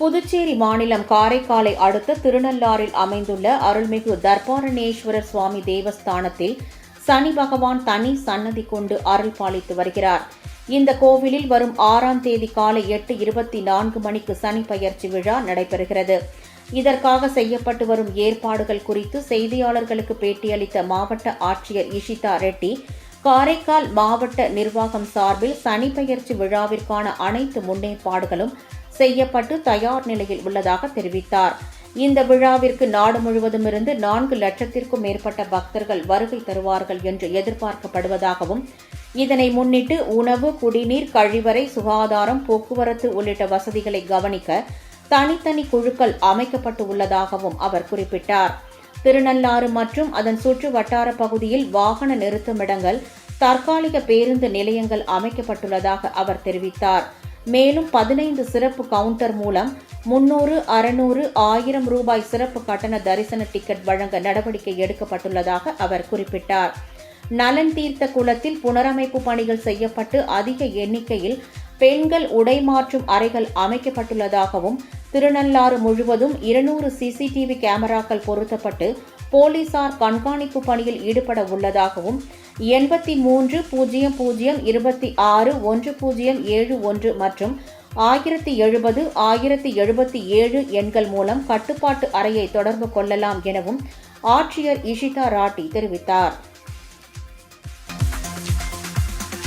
புதுச்சேரி மாநிலம் காரைக்காலை அடுத்த திருநள்ளாறில் அமைந்துள்ள அருள்மிகு தர்பாரண்யேஸ்வரர் சுவாமி தேவஸ்தானத்தில் சனி பகவான் தனி சன்னதி கொண்டு அருள் பாலித்து வருகிறார். இந்த கோவிலில் வரும் 6ஆம் தேதி காலை 8:24 மணிக்கு சனி பெயர்ச்சி விழா நடைபெறுகிறது. இதற்காக செய்யப்பட்டு வரும் ஏற்பாடுகள் குறித்து செய்தியாளர்களுக்கு பேட்டியளித்த மாவட்ட ஆட்சியர் இஷிதா ரெட்டி, காரைக்கால் மாவட்ட நிர்வாகம் சார்பில் சனி பெயர்ச்சி விழாவிற்கான அனைத்து முன்னேற்பாடுகளும் செய்யப்பட்டு தயார் நிலையில் உள்ளதாக தெரிவித்தார். இந்த விழாவிற்கு நாடு முழுவதும் இருந்து 4 லட்சத்திற்கும் மேற்பட்ட பக்தர்கள் வருகை தருவார்கள் என்று எதிர்பார்க்கப்படுவதாகவும், இதனை முன்னிட்டு உணவு, குடிநீர், கழிவறை, சுகாதாரம், போக்குவரத்து உள்ளிட்ட வசதிகளை கவனிக்க தனித்தனி குழுக்கள் அமைக்கப்பட்டு உள்ளதாகவும் அவர் குறிப்பிட்டார். திருநள்ளாறு மற்றும் அதன் சுற்று வட்டார பகுதியில் வாகன நிறுத்துமிடங்கள், தற்காலிக பேருந்து நிலையங்கள் அமைக்கப்பட்டுள்ளதாக அவர் தெரிவித்தார். மேலும் 15 சிறப்பு கவுண்டர் மூலம் 300, 600, 1000 ரூபாய் சிறப்பு கட்டண தரிசன டிக்கெட் வழங்க நடவடிக்கை எடுக்கப்பட்டுள்ளதாக அவர் குறிப்பிட்டார். நலன் தீர்த்த குளத்தில் புனரமைப்பு பணிகள் செய்யப்பட்டு அதிக எண்ணிக்கையில் பெண்கள் உடை மாற்றும் அறைகள் அமைக்கப்பட்டுள்ளதாகவும், திருநள்ளாறு முழுவதும் 200 சிசிடிவி கேமராக்கள் பொருத்தப்பட்டு போலீசார் கண்காணிப்பு பணியில் ஈடுபட உள்ளதாகவும், 8300261071 மற்றும் 1070 1077 எண்கள் மூலம் கட்டுப்பாட்டு அறையை தொடர்பு கொள்ளலாம் எனவும் ஆட்சியர் இஷிதா ராட்டி தெரிவித்தார்.